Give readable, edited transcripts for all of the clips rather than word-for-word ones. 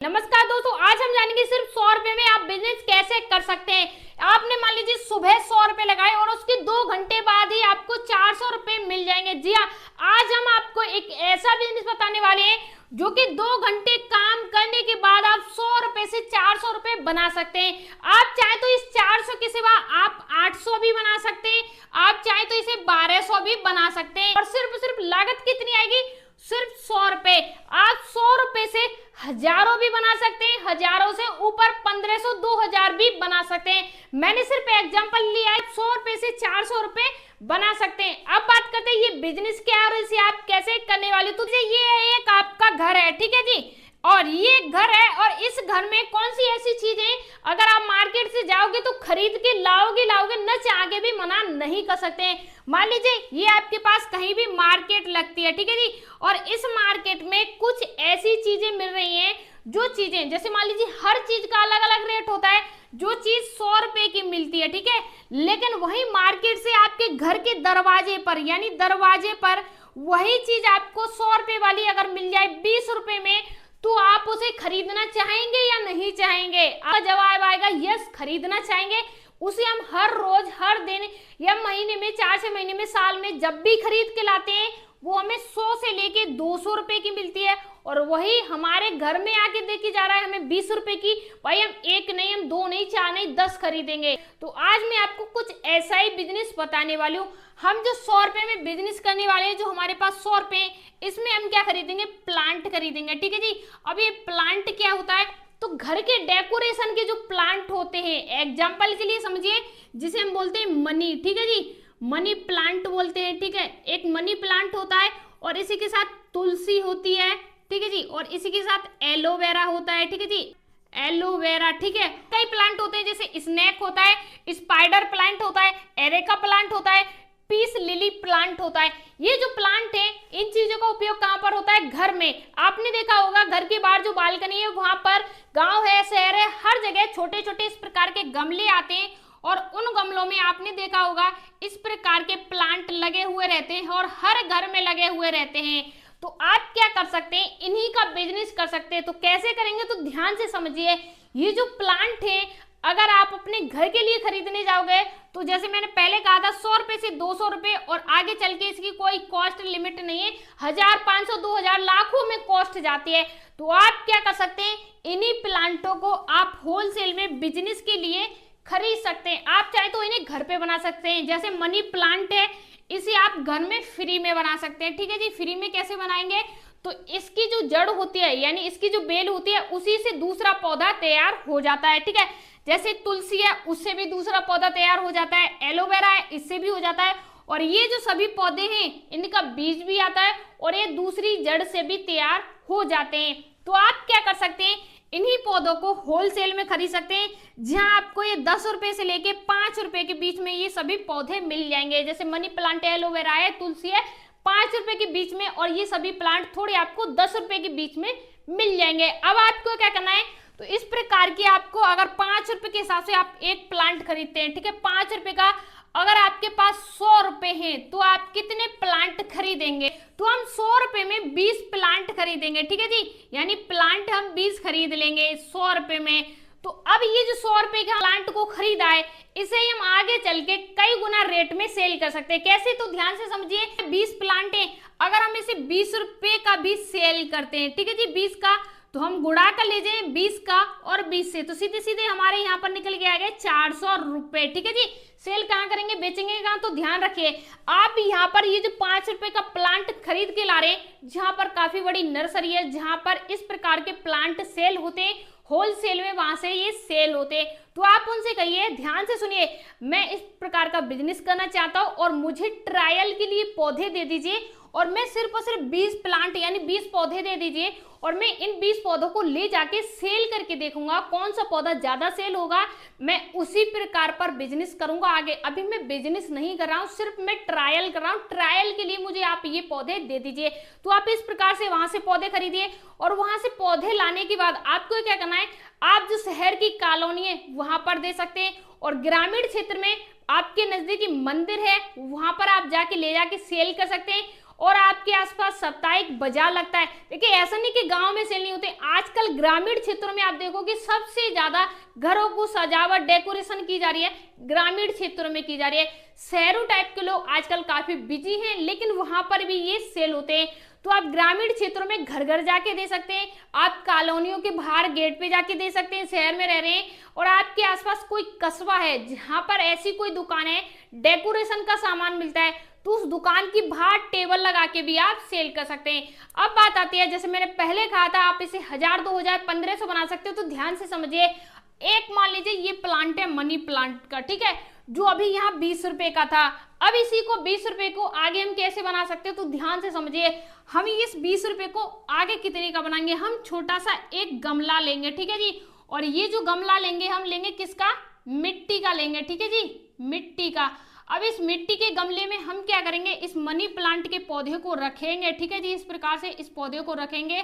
नमस्कार दोस्तों, आज हम जानेंगे सिर्फ 100 रुपए में आप बिजनेस कैसे कर सकते हैं। आपने मान लीजिए सुबह 100 रुपए लगाए और उसके 2 घंटे बाद ही आपको 400 रुपए मिल जाएंगे। जी हाँ, आज हम आपको एक ऐसा बिजनेस बताने वाले हैं जो कि 2 घंटे काम करने के बाद आप 100 रुपए से 400 रुपए बना सकते हैं। आप चाहे तो इस 400 के सिवा आप 800 भी बना सकते हैं, आप चाहे तो इसे 1200 भी बना सकते हैं। और सिर्फ लागत कितनी आएगी? सिर्फ 100 रुपए। आप 100 रुपए से हजारों भी बना सकते हैं, हजारों से ऊपर 1500 2000 भी बना सकते हैं। मैंने सिर्फ एग्जांपल लिया है, 100 रुपए से 400 रुपए बना सकते हैं। अब बात करते हैं ये बिजनेस क्या है और इसे आप कैसे करने वाले। तो ये एक आपका घर है, ठीक है जी, और ये घर है और इस घर में कौन सी ऐसी चीजें अगर आप मार्केट से जाओगे तो खरीद के लाओगे न चाहे भी मना नहीं कर सकते हैं। मान लीजिए ये आपके पास कहीं भी मार्केट लगती है, ठीक है जी, और इस मार्केट में कुछ ऐसी चीजें मिल रही हैं जो चीजें, जैसे मान लीजिए हर चीज का अलग अलग रेट होता है। जो चीज 100 रुपए की मिलती है, ठीक है, लेकिन वही मार्केट से आपके घर के दरवाजे पर यानी दरवाजे पर वही चीज आपको 100 रुपए वाली अगर मिल जाए 20 रुपए में, तो आप उसे खरीदना चाहेंगे या नहीं चाहेंगे? आपका जवाब आएगा यस, खरीदना चाहेंगे। उसे हम हर रोज, हर दिन या महीने में, 4 महीने में, साल में जब भी खरीद के लाते हैं वो हमें 100 से लेके 200 रुपए की मिलती है। और वही हमारे घर में आके देखी जा रहा है हमें 20 रुपए की। भाई हम एक नहीं, हम 2 नहीं, 4 नहीं, 10 खरीदेंगे। तो आज मैं आपको कुछ ऐसा ही बिजनेस बताने वाली हूँ। हम जो 100 रुपए में बिजनेस करने वाले हैं, जो हमारे पास 100 रुपए, इसमें हम क्या खरीदेंगे? प्लांट खरीदेंगे, ठीक है जी। अब ये प्लांट क्या होता है? तो घर के डेकोरेशन के जो प्लांट होते हैं, एग्जाम्पल के लिए समझिए, जिसे हम बोलते हैं मनी, ठीक है जी, मनी प्लांट बोलते हैं, ठीक है। एक मनी प्लांट होता है और इसी के साथ तुलसी होती है, ठीक है जी, और इसी के साथ एलोवेरा होता है, ठीक है जी, एलोवेरा, ठीक है। कई प्लांट होते हैं जैसे स्नेक होता है, स्पाइडर प्लांट होता है, एरेका प्लांट होता है, पीस लिली प्लांट होता है। ये जो प्लांट है, इन चीजों का उपयोग कहां पर होता है? घर में। आपने देखा होगा घर के बाहर जो बालकनी है वहां पर, गांव है, शहर है, हर जगह छोटे छोटे इस प्रकार के गमले आते हैं और उन गमलों में आपने देखा होगा इस प्रकार के प्लांट लगे हुए रहते हैं और हर घर में लगे हुए रहते हैं। तो आप क्या कर सकते हैं? इन्हीं का बिजनेस कर सकते हैं। तो कैसे करेंगे? तो ध्यान से समझिए। ये जो प्लांट है, अगर आप अपने घर के लिए खरीदने जाओगे तो जैसे मैंने पहले कहा था 100 रुपए से 200 रुपए, और आगे चल के इसकी कोई कॉस्ट लिमिट नहीं है। 1000, 500, 2000, लाखों में कॉस्ट जाती है। तो आप क्या कर सकते हैं? इन्हीं प्लांटों को आप होलसेल में बिजनेस के लिए खरीद सकते हैं। आप चाहे तो इन्हें घर पे बना सकते हैं। जैसे मनी प्लांट है, इसे आप घर में फ्री में बना सकते हैं, ठीक है जी। फ्री में कैसे बनाएंगे? तो इसकी जो जड़ होती है यानी इसकी जो बेल होती है, उसी से दूसरा पौधा तैयार हो जाता है, ठीक है। जैसे तुलसी है, उससे भी दूसरा पौधा तैयार हो जाता है, एलोवेरा है, इससे भी हो जाता है, और ये जो सभी पौधे हैं इनका बीज भी आता है और ये दूसरी जड़ से भी तैयार हो जाते हैं। तो आप क्या कर सकते हैं? इन्हीं पौधों को होलसेल में खरीद सकते हैं, जहां आपको ये 10 रुपए से लेके 5 रुपए के बीच में ये सभी पौधे मिल जाएंगे। जैसे मनी प्लांट है, एलोवेरा है, तुलसी है, 5 रुपए के बीच में, और ये सभी प्लांट थोड़े आपको 10 रुपए के बीच में मिल जाएंगे। अब आपको क्या करना है? तो इस प्रकार की आपको, अगर 5 रुपए के हिसाब से आप एक प्लांट खरीदते हैं, ठीक है, 5 रुपए का, अगर आपके पास 100 रुपए हैं तो आप कितने प्लांट खरीदेंगे? तो हम 100 रुपए में 20 प्लांट खरीदेंगे, ठीक है जी, यानी प्लांट हम 20 खरीद लेंगे 100 रुपए में। तो अब ये जो 100 रुपए का प्लांट को खरीदा है, इसे हम आगे चल के कई गुना रेट में सेल कर सकते हैं। कैसे? तो ध्यान से समझिए। 20 प्लांट है, अगर हम इसे 20 रुपए का भी सेल करते हैं, ठीक है जी, 20 का, तो हम गुणा कर लीजिए 20 का और 20 से, तो सीधे सीधे हमारे यहाँ पर निकल के आ गए 400 रुपए, ठीक है जी। सेल कहाँ करेंगे, बेचेंगे कहाँ? तो ध्यान रखिए, आप यहाँ पर ये जो 5 रुपए का प्लांट खरीद के ला रहे हैं, जहां पर काफी बड़ी नर्सरी है, जहां पर इस प्रकार के प्लांट सेल होते हैं होलसेल में, वहां से ये सेल होते हैं। तो आप उनसे कहिए, ध्यान से सुनिए, मैं इस प्रकार का बिजनेस करना चाहता हूं और मुझे ट्रायल के लिए पौधे दे दीजिए, और मैं सिर्फ और सिर्फ 20 प्लांट यानी 20 पौधे दे दीजिए, और मैं इन 20 पौधों को ले जाके सेल करके देखूंगा कौन सा पौधा ज्यादा सेल होगा, मैं उसी प्रकार पर बिजनेस करूंगा आगे। अभी मैं बिजनेस नहीं कर रहा हूं, सिर्फ मैं ट्रायल कर रहा हूं, ट्रायल के लिए मुझे आप ये पौधे दे दीजिए। तो आप इस प्रकार से वहां से पौधे खरीदिए, और वहां से पौधे लाने के बाद आपको क्या करना है? आप जो शहर की कॉलोनी है वहां पर दे सकते हैं, और ग्रामीण क्षेत्र में आपके नजदीकी मंदिर है वहां पर आप जाके ले जाके सेल कर सकते हैं। और आपके आसपास साप्ताहिक बाजार लगता है। देखिए ऐसा नहीं कि गांव में सेल नहीं होते, आजकल ग्रामीण क्षेत्रों में आप देखोगे सबसे ज्यादा घरों को सजावट डेकोरेशन की जा रही है, ग्रामीण क्षेत्रों में की जा रही है। शहरों टाइप के लोग आजकल काफी बिजी हैं, लेकिन वहां पर भी ये सेल होते हैं। तो आप ग्रामीण क्षेत्रों में घर घर जाके दे सकते हैं, आप कॉलोनियों के बाहर गेट पे जाके दे सकते हैं, शहर में रह रहे हैं और आपके आसपास कोई कस्बा है जहां पर ऐसी कोई दुकान है डेकोरेशन का सामान मिलता है, तो उस दुकान की बाहर टेबल लगा के भी आप सेल कर सकते हैं। अब बात आती है, जैसे मैंने पहले कहा था आप इसे 1000, 2000, 1500 बना सकते हो, तो ध्यान से समझिए। एक मान लीजिए ये प्लांट है मनी प्लांट का, ठीक है, जो अभी यहाँ 20 रुपए का था। अब इसी को 20 रुपए को आगे हम कैसे बना सकते हैं, तो ध्यान से समझिए। हम इस 20 रुपए को आगे कितने का बनाएंगे, हम छोटा सा एक गमला लेंगे, ठीक है जी। और ये जो गमला लेंगे हम लेंगे किसका, मिट्टी का लेंगे, ठीक है जी, मिट्टी का। अब इस मिट्टी के गमले में हम क्या करेंगे, इस मनी प्लांट के पौधे को रखेंगे, ठीक है जी। इस प्रकार से इस पौधे को रखेंगे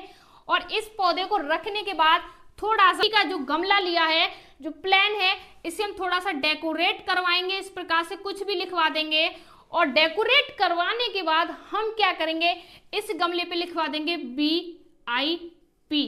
और इस पौधे को रखने के बाद थोड़ा सा का जो गमला लिया है, जो प्लान है, इसे हम थोड़ा सा डेकोरेट करवाएंगे, इस प्रकार से कुछ भी लिखवा देंगे। और डेकोरेट करवाने के बाद हम क्या करेंगे, इस गमले पे लिखवा देंगे VIP।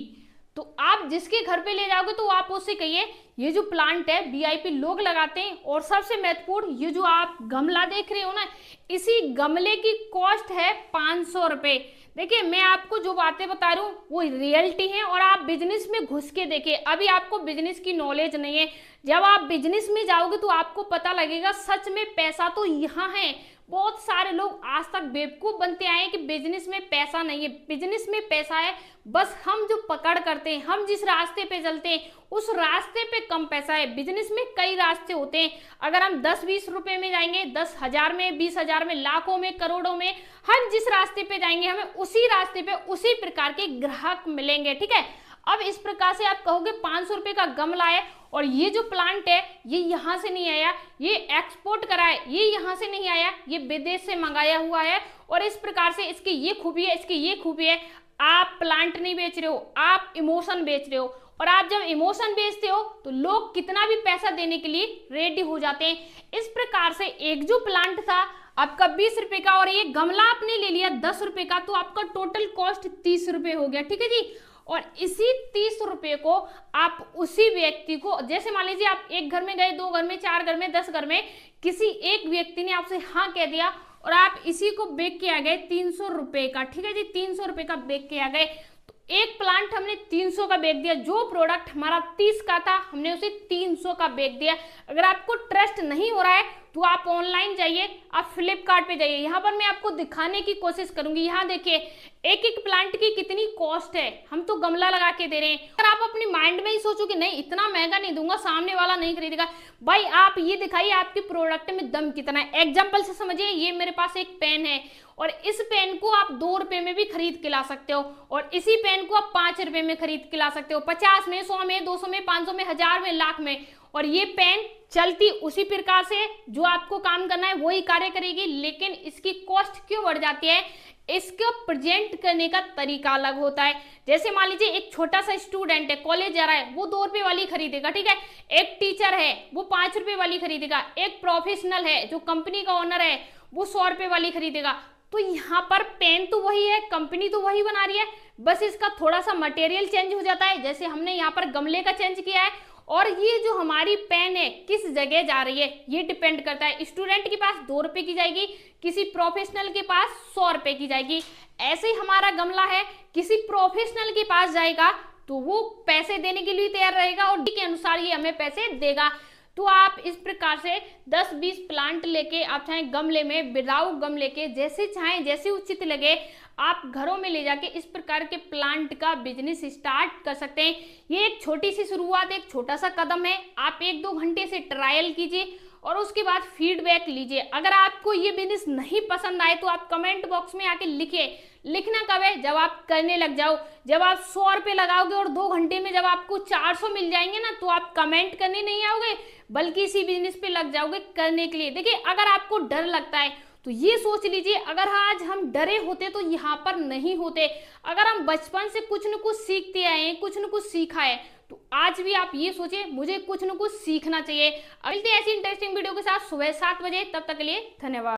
तो आप जिसके घर पे ले जाओगे तो आप उससे कहिए ये जो प्लांट है VIP लोग लगाते हैं। और सबसे महत्वपूर्ण, ये जो आप गमला देख रहे हो ना, इसी गमले की कॉस्ट है 500 रुपए। देखिए मैं आपको जो बातें बता रही हूँ वो रियलिटी है, और आप बिजनेस में घुस के देखिए। अभी आपको बिजनेस की नॉलेज नहीं है, जब आप बिजनेस में जाओगे तो आपको पता लगेगा सच में पैसा तो यहाँ है। बहुत सारे लोग आज तक बेवकूफ बनते आए हैं कि बिजनेस में पैसा नहीं है। बिजनेस में पैसा है, बस हम जो पकड़ करते हैं, हम जिस रास्ते पे चलते हैं उस रास्ते पे कम पैसा है। बिजनेस में कई रास्ते होते हैं, अगर हम 10-20 रुपए में जाएंगे, 10,000 में, 20,000 में, लाखों में, करोड़ों में, हम जिस रास्ते पे जाएंगे हमें उसी रास्ते पे उसी प्रकार के ग्राहक मिलेंगे, ठीक है। अब इस प्रकार से आप कहोगे 500 रुपए का गमला है और ये जो प्लांट है ये यहाँ से नहीं आया, ये एक्सपोर्ट करा है, ये यहाँ से नहीं आया, ये विदेश से मंगाया हुआ है, और इस प्रकार से इसकी ये खूबी है, इसकी ये खूबी है। आप प्लांट नहीं बेच रहे हो, आप इमोशन बेच रहे हो, और आप जब इमोशन बेचते हो तो लोग कितना भी पैसा देने के लिए रेडी हो जाते हैं। इस प्रकार से एक जो प्लांट था आपका 20 रुपए का और ये गमला आपने ले लिया 10 रुपए का, तो आपका टोटल कॉस्ट 30 रुपए हो गया, ठीक है जी। और इसी 30 रुपए को आप उसी व्यक्ति को, जैसे मान लीजिए आप एक घर में गए, 2 घर में, 4 घर में, 10 घर में, किसी एक व्यक्ति ने आपसे हाँ कह दिया और आप इसी को बेच के आ गए 300 रुपए का, ठीक है जी, 300 रुपए का बेच के आ गए। तो एक प्लांट हमने 300 का बेच दिया, जो प्रोडक्ट हमारा 30 का था हमने उसे 300 का बेच दिया। अगर आपको ट्रस्ट नहीं हो रहा है तो आप ऑनलाइन जाइए, आप फ्लिपकार्ट पे जाइए, यहाँ पर मैं आपको दिखाने की कोशिश करूंगी। यहाँ देखिए एक एक प्लांट की कितनी कॉस्ट है, हम तो गमला लगा के दे रहे हैं। अगर आप अपने माइंड में ही सोचोगे नहीं इतना महंगा नहीं दूंगा, सामने वाला नहीं खरीदेगा, भाई आप ये दिखाइए आपके प्रोडक्ट में दम कितना है। एग्जाम्पल से समझिए, ये मेरे पास एक पेन है और इस पेन को आप 2 रुपए में भी खरीद के ला सकते हो, और इसी पेन को आप 5 रुपए में खरीद के ला सकते हो, 50 में, 100 में, 200 में, 500 में, 1000 में, लाख में। और ये पेन चलती उसी प्रकार से, जो आपको काम करना है वही कार्य करेगी, लेकिन इसकी कॉस्ट क्यों बढ़ जाती है, इसको प्रेजेंट करने का तरीका अलग होता है। जैसे मान लीजिए एक छोटा सा स्टूडेंट है, कॉलेज जा रहा है, वो 2 रुपए वाली खरीदेगा, ठीक है। एक टीचर है वो 5 रुपए वाली खरीदेगा, एक प्रोफेशनल है जो कंपनी का ओनर है वो 100 रुपए वाली खरीदेगा। तो यहाँ पर पेन तो वही है, कंपनी तो वही बना रही है, बस इसका थोड़ा सा मटेरियल चेंज हो जाता है, जैसे हमने यहाँ पर गमले का चेंज किया है। और ये जो हमारी पेन है किस जगह जा रही है ये डिपेंड करता है। स्टूडेंट के पास 2 रुपए की जाएगी, किसी प्रोफेशनल के पास 100 रुपए की जाएगी। ऐसे ही हमारा गमला है, किसी प्रोफेशनल के पास जाएगा तो वो पैसे देने के लिए तैयार रहेगा और के अनुसार ये हमें पैसे देगा। तो आप इस प्रकार से 10-20 प्लांट लेके आप चाहे गमले में, विदाउट गमले के, जैसे चाहे, जैसे उचित लगे, आप घरों में ले जाके इस प्रकार के प्लांट का बिजनेस स्टार्ट कर सकते हैं। ये एक छोटी सी शुरुआत, एक छोटा सा कदम है। आप 1-2 घंटे से ट्रायल कीजिए और उसके बाद फीडबैक लीजिए। अगर आपको ये बिजनेस नहीं पसंद आए तो आप कमेंट बॉक्स में आके लिखिए। लिखना कब है, जब आप करने लग जाओ। जब आप 100 रुपए लगाओगे और 2 घंटे में जब आपको 400 मिल जाएंगे ना, तो आप कमेंट करने नहीं आओगे बल्कि इसी बिजनेस पे लग जाओगे करने के लिए। देखिए अगर आपको डर लगता है तो ये सोच लीजिए, अगर आज हम डरे होते तो यहाँ पर नहीं होते। अगर हम बचपन से कुछ न कुछ सीखते आए हैं, कुछ न कुछ सीखा है, तो आज भी आप ये सोचिए मुझे कुछ न कुछ सीखना चाहिए। मिलते हैं ऐसी इंटरेस्टिंग वीडियो के साथ सुबह 7 बजे, तब तक के लिए धन्यवाद।